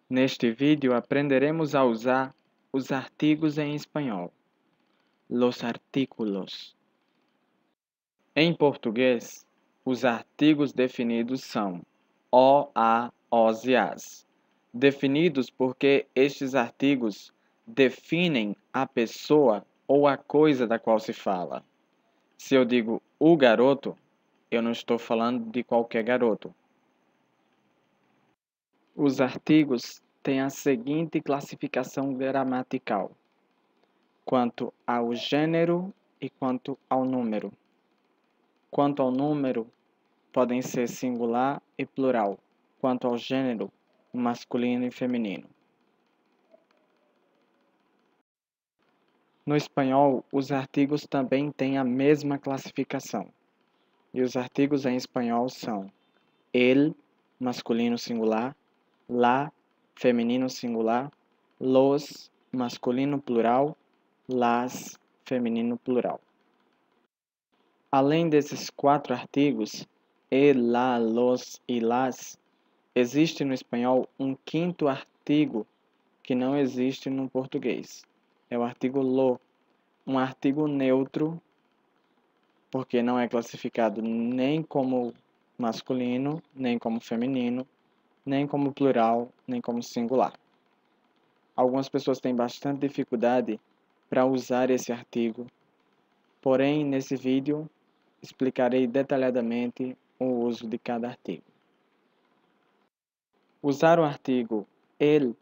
Neste vídeo aprenderemos a usar os artigos em espanhol, los artículos. Em português, os artigos definidos são o, a, os e as. Definidos porque estes artigos definem a pessoa ou a coisa da qual se fala. Se eu digo o garoto, eu não estou falando de qualquer garoto. Os artigos têm a seguinte classificação gramatical, quanto ao gênero e quanto ao número. Quanto ao número, podem ser singular e plural. Quanto ao gênero, masculino e feminino. No espanhol, os artigos também têm a mesma classificação. E os artigos em espanhol são el, masculino singular, la, feminino singular, los, masculino plural, las, feminino plural. Além desses 4 artigos, el, la, los e las, existe no espanhol um 5º artigo que não existe no português. É o artigo lo, um artigo neutro, porque não é classificado nem como masculino, nem como feminino, nem como plural, nem como singular. Algumas pessoas têm bastante dificuldade para usar esse artigo, porém, nesse vídeo, explicarei detalhadamente o uso de cada artigo. Usar o artigo el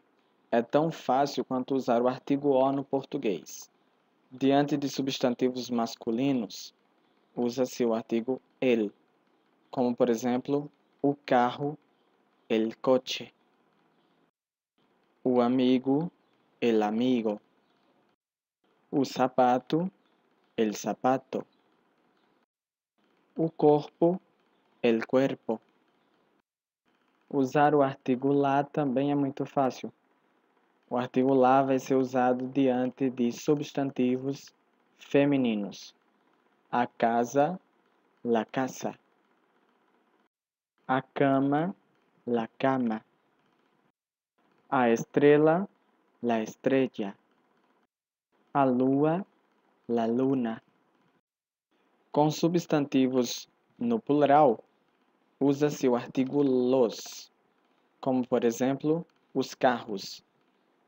é tão fácil quanto usar o artigo o no português. Diante de substantivos masculinos, usa-se o artigo el, como por exemplo, o carro, el coche, o amigo, el amigo, o sapato, el zapato, o corpo, el cuerpo. Usar o artigo lá também é muito fácil. O artigo lá vai ser usado diante de substantivos femininos. A casa, la casa. A cama, la cama. A estrela, la estrella. A lua, la luna. Com substantivos no plural, usa-se o artigo los, como por exemplo, os carros,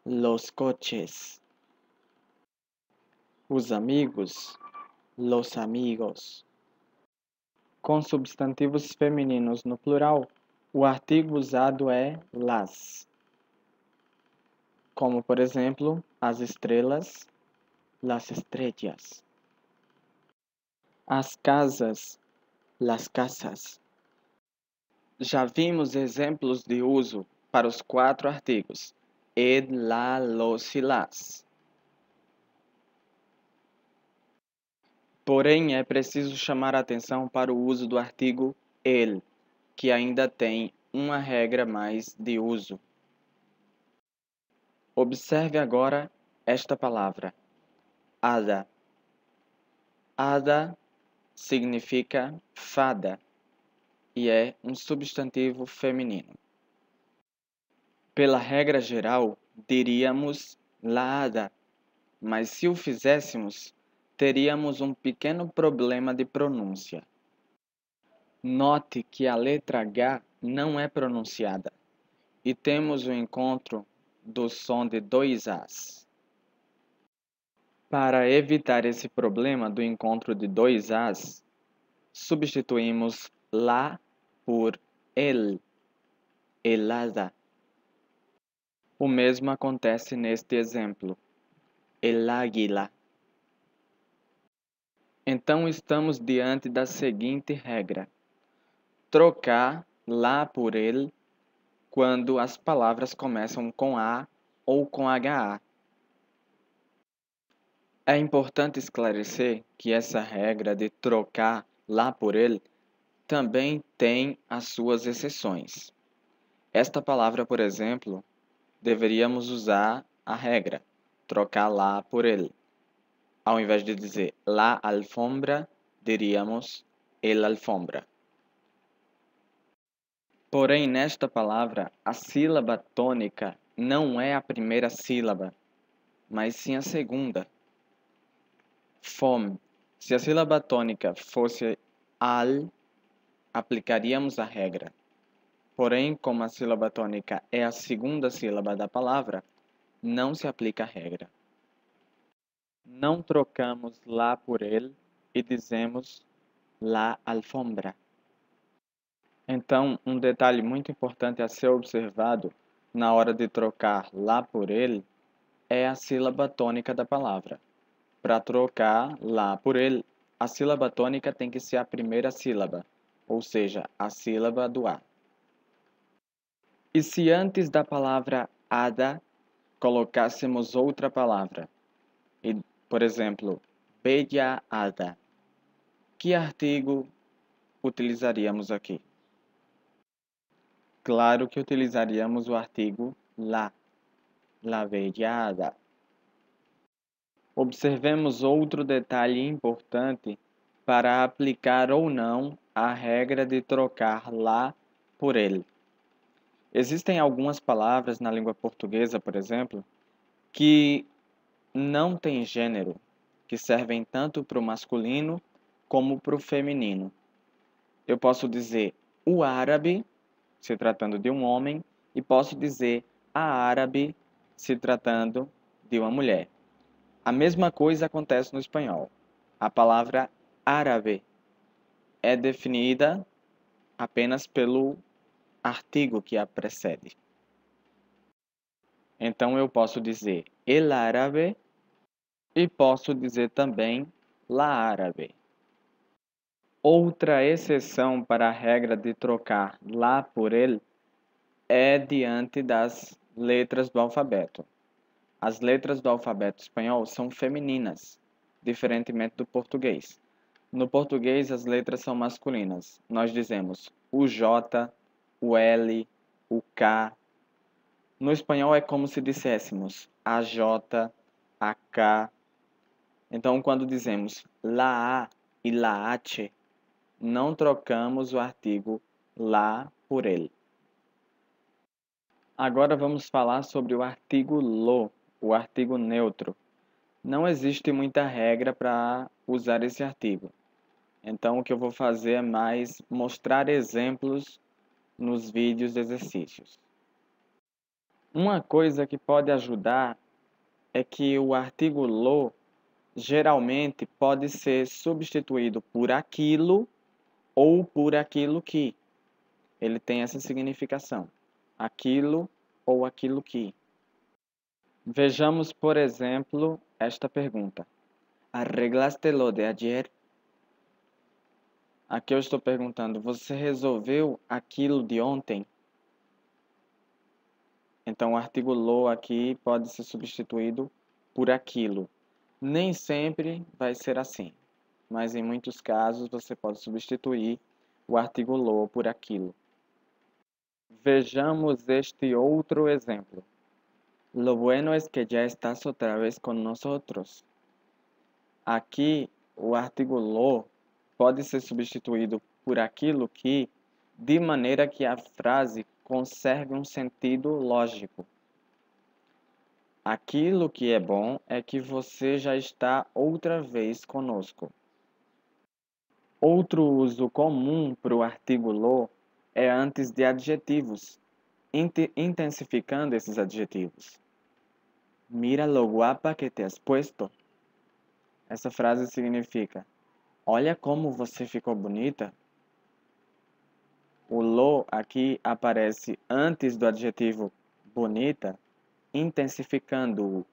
los coches. Os amigos, los amigos. Com substantivos femininos no plural, o artigo usado é las, como por exemplo, as estrelas, las estrellas. As casas, las casas. Já vimos exemplos de uso para os 4 artigos, el, la, los e las. Porém, é preciso chamar a atenção para o uso do artigo el, que ainda tem uma regra mais de uso. Observe agora esta palavra, hada. Hada significa fada e é um substantivo feminino. Pela regra geral, diríamos la hada, mas se o fizéssemos, teríamos um pequeno problema de pronúncia. Note que a letra H não é pronunciada e temos o encontro do som de 2 As. Para evitar esse problema do encontro de 2 As, substituímos la por el, helada. O mesmo acontece neste exemplo, el águila. Então estamos diante da seguinte regra: trocar lá por el quando as palavras começam com A ou com HA. É importante esclarecer que essa regra de trocar lá por ele também tem as suas exceções. Esta palavra, por exemplo, deveríamos usar a regra trocar lá por ele. Ao invés de dizer la alfombra, diríamos el alfombra. Porém, nesta palavra, a sílaba tônica não é a primeira sílaba, mas sim a segunda. Fome. Se a sílaba tônica fosse al, aplicaríamos a regra. Porém, como a sílaba tônica é a segunda sílaba da palavra, não se aplica a regra. Não trocamos lá por ele e dizemos la alfombra. Então, um detalhe muito importante a ser observado na hora de trocar lá por ele é a sílaba tônica da palavra. Para trocar lá por ele, a sílaba tônica tem que ser a primeira sílaba, ou seja, a sílaba do A. E se antes da palavra hada colocássemos outra palavra, e, por exemplo, bella hada, que artigo utilizaríamos aqui? Claro que utilizaríamos o artigo la bella hada. Observemos outro detalhe importante para aplicar ou não a regra de trocar lá por ele. Existem algumas palavras na língua portuguesa, por exemplo, que não têm gênero, que servem tanto para o masculino como para o feminino. Eu posso dizer o árabe, se tratando de um homem, e posso dizer a árabe, se tratando de uma mulher. A mesma coisa acontece no espanhol. A palavra árabe é definida apenas pelo artigo que a precede. Então eu posso dizer el árabe e posso dizer também la árabe. Outra exceção para a regra de trocar lá por ele é diante das letras do alfabeto. As letras do alfabeto espanhol são femininas, diferentemente do português. No português, as letras são masculinas. Nós dizemos o J, o L, o K. No espanhol é como se disséssemos a J, a K. Então, quando dizemos la A e la H, não trocamos o artigo lá por ele. Agora vamos falar sobre o artigo lo, o artigo neutro. Não existe muita regra para usar esse artigo. Então, o que eu vou fazer é mais mostrar exemplos nos vídeos de exercícios. Uma coisa que pode ajudar é que o artigo lo geralmente pode ser substituído por aquilo ou por aquilo que. Ele tem essa significação. Aquilo ou aquilo que. Vejamos, por exemplo, esta pergunta. ¿Arreglaste lo de ayer? Aqui eu estou perguntando, você resolveu aquilo de ontem? Então, o artigo lo aqui pode ser substituído por aquilo. Nem sempre vai ser assim, mas em muitos casos você pode substituir o artigo lo por aquilo. Vejamos este outro exemplo. Lo bueno es que ya estás otra vez con nosotros. Aqui, o artigo lo pode ser substituído por aquilo que, de maneira que a frase conserve um sentido lógico. Aquilo que é bom é que você já está outra vez conosco. Outro uso comum para o artigo lo é antes de adjetivos, intensificando esses adjetivos. Mira lo guapa que te has puesto. Essa frase significa: olha como você ficou bonita. O lo aqui aparece antes do adjetivo bonita, intensificando-o.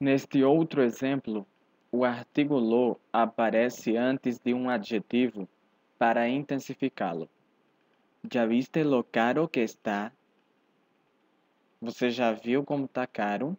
Neste outro exemplo, o artigo lo aparece antes de um adjetivo para intensificá-lo. Já viste lo caro que está? Você já viu como está caro?